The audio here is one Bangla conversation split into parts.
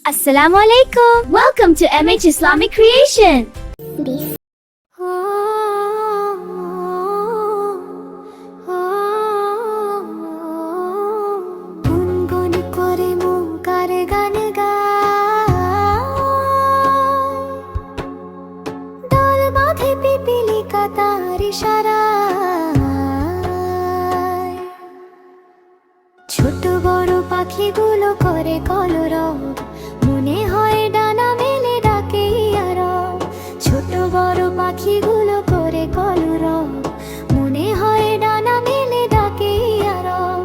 Assalamu alaikum. Welcome to MH Islamic Creation. ছোট বড় পাখিগুলো করে কলরব, মনে হয় ডানা মেলে ডাকে আরব। ছোট বড় পাখিগুলো করে কলরব, মনে হয় ডানা মেলে ডাকে আরব।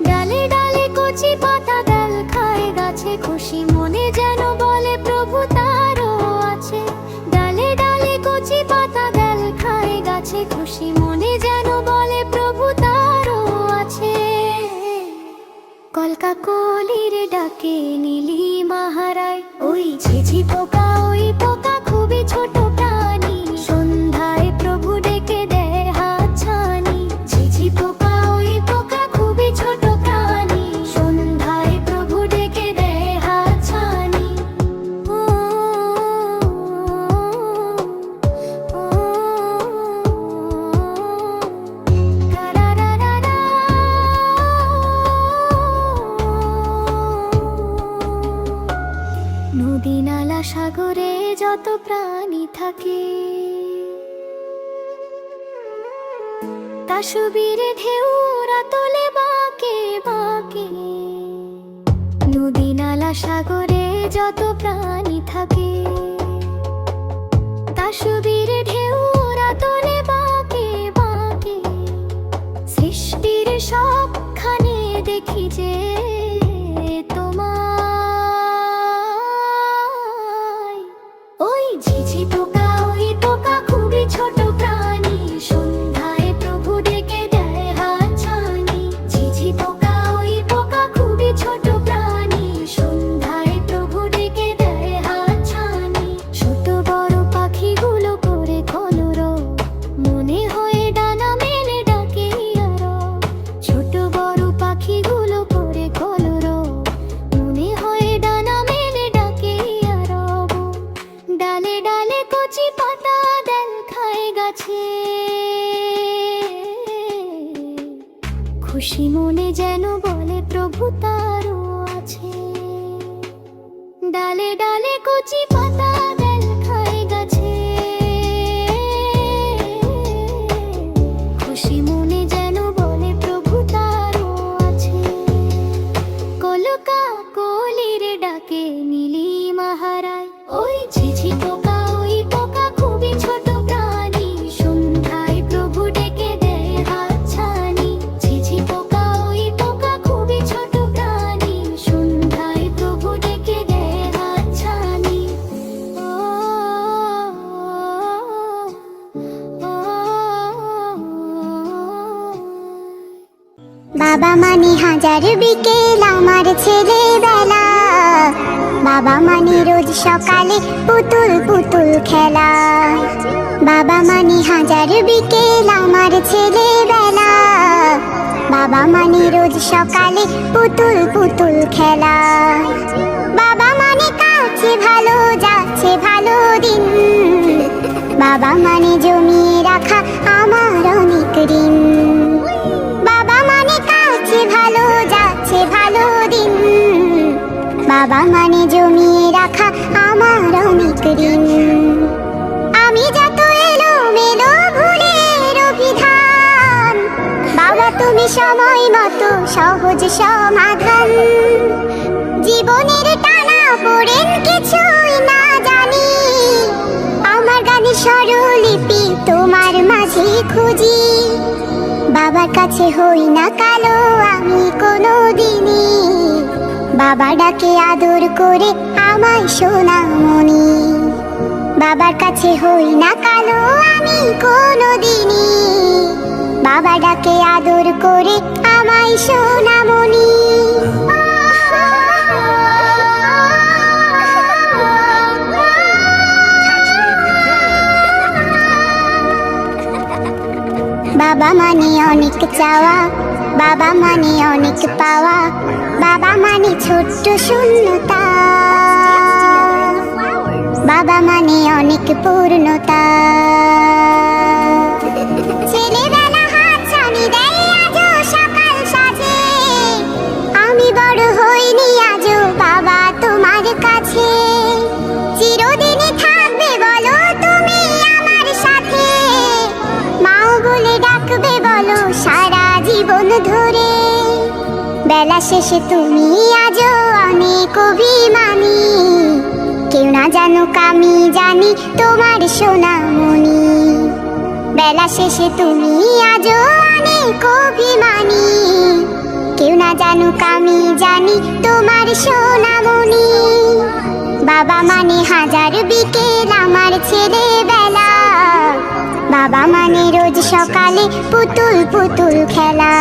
ডালে ডালে কচি পাতা ডাল খায় গাছে, খুশি মনে যেন বলে প্রভু তারও আছে। ডালে ডালে কচি পাতা ডাল খায় গাছে, খুশি মনে যেন বলে প্রভু তারও আছে। কলকা কলির ডাকে নীলি মাহারায়, ওই ঝিঝি পোকা, ওই পোকা খুবই ছোট প্রাণী। সন্ধ্যায় প্রভু ডেকে দেয় হাত ছানি। ঝিঝি পোকা, ওই পোকা খুবই ছোট প্রাণী। সন্ধ্যায় প্রভু ডেকে দেয় হাত ছানি। নদী নালা সাগরে যত প্রাণী থাকে, তাসবিরে ঢেউরা তোলে বাঁকে বাঁকে। নদী নালা সাগরে যত প্রাণী থাকে, তাসবিরে ঢেউরা তোলে বাঁকে বাঁকে। সৃষ্টির সবখানে দেখি যে ঝিঝি পোকা, ওই পোকা খুবই ছোট প্রাণী। সন্ধ্যায় প্রভু ডেকে দেয় হাত ছানি। ঝিঝি পোকা, ওই পোকা খুবই ছোট প্রাণী। সন্ধ্যায় প্রভু ডেকে দেয় হাত ছানি। ছোট বড় পাখিগুলো করে কলরব, মনে হয় ডানা মেলে ডাকে আরব। ছোট বড় পাখিগুলো করে কলরব, মনে হয় ডানা মেলে ডাকে আরব। ডালে ডালে কচি পাতা ডাল খায় গাছে, খুশি মনে যেন বলে প্রভু তারও আছে। ডালে ডালে কচি পাতা ডাল খায় গাছে, খুশি মনে যেন বলে প্রভু তারও আছে। কলকা কলির ডাকে নীলি মাহারায়, ওই ঝিঝি পোকা, ওই পোকা খুবই ছোট প্রাণী। সন্ধ্যায় প্রভু ডেকে দেয় হাত ছানি। ঝিঝি পোকা, ওই পোকা খুবই ছোট প্রাণী। সন্ধ্যায় প্রভু ডেকে দেয় হাত ছানি। বাবা মানে হাজার বিকেল আমার ছেলেবেলা, বাবা মানে রোজ সকালে পুতুল পুতুল খেলা। বাবা মানে হাজার বিকেল আমার ছেলেবেলা, বাবা মানে রোজ সকালে পুতুল পুতুল খেলা। বাবা মানে কাছে ভালো যাচ্ছে ভালো দিন, বাবা মানে জমিয়ে রাখা আমার অনেক ঋণ। বাবা মানে কাছে ভালো যাচ্ছে ভালো দিন, বাবা মানে জমিয়ে রাখা আমার অনেক ঋণ। আমি যত এলো মেলো ভুলের অভিধান, বাবা তুমি সময় মতো সহজ সমাধান। জীবনের টানা পড়েন কিছুই না জানি, আমার গানের স্বরলিপি তোমার মাঝে খুঁজি। বাবার কাছে হই না কালো আমি কোনো দিনই, বাবা ডাকে আদর করে আমায় সোনামণি। বাবার কাছে হই না কালো আমি কোনো দিনই, বাবা ডাকে আদর করে আমায় সোনামণি। বাবা মানে অনেক চাওয়া, বাবা মানে অনেক পাওয়া, বাবা মানে ছোট্ট শূন্যতা। বাবা মানে অনেক পূর্ণতা। ছেলেবেলা হাতছানি দেয় আজও সকাল সাজে, আমি বড় হইনি আজও বাবা তোমার কাছে। চিরদিনই থাকবে বলো তুমি আমার সাথে, মাও বলে ডাকবে বলো সারা জীবন ধরে। বেলা শেষে তুমি আজও অনেক অভিমানী, কেউ না জানুক আমি জানি তোমার সোনামণি। বেলা শেষে তুমি আজও অনেক অভিমানী, কেউ না জানুক আমি জানি তোমার সোনামণি। বাবা মানে হাজার বিকেল আমার ছেলেবেলা, বাবা মানে রোজ সকালে পুতুল পুতুল খেলা।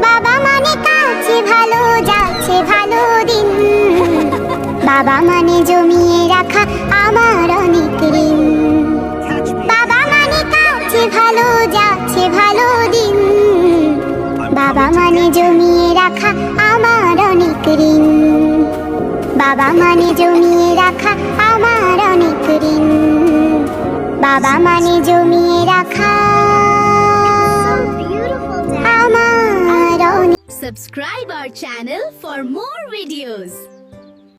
বাবা মানে কাছে ভালো যাচ্ছে ভালো দিন, বাবা মানে জমিয়ে রাখা আমার অনেক ঋণ। বাবা মানে কাছে ভালো যাচ্ছে ভালো দিন, বাবা মানে জমিয়ে রাখা আমার অনেক ঋণ। বাবা মানে জমিয়ে রাখা আমার অনেক ঋণ, বাবা মানে জমিয়ে রাখা আমার অনেক। Subscribe our channel for more videos.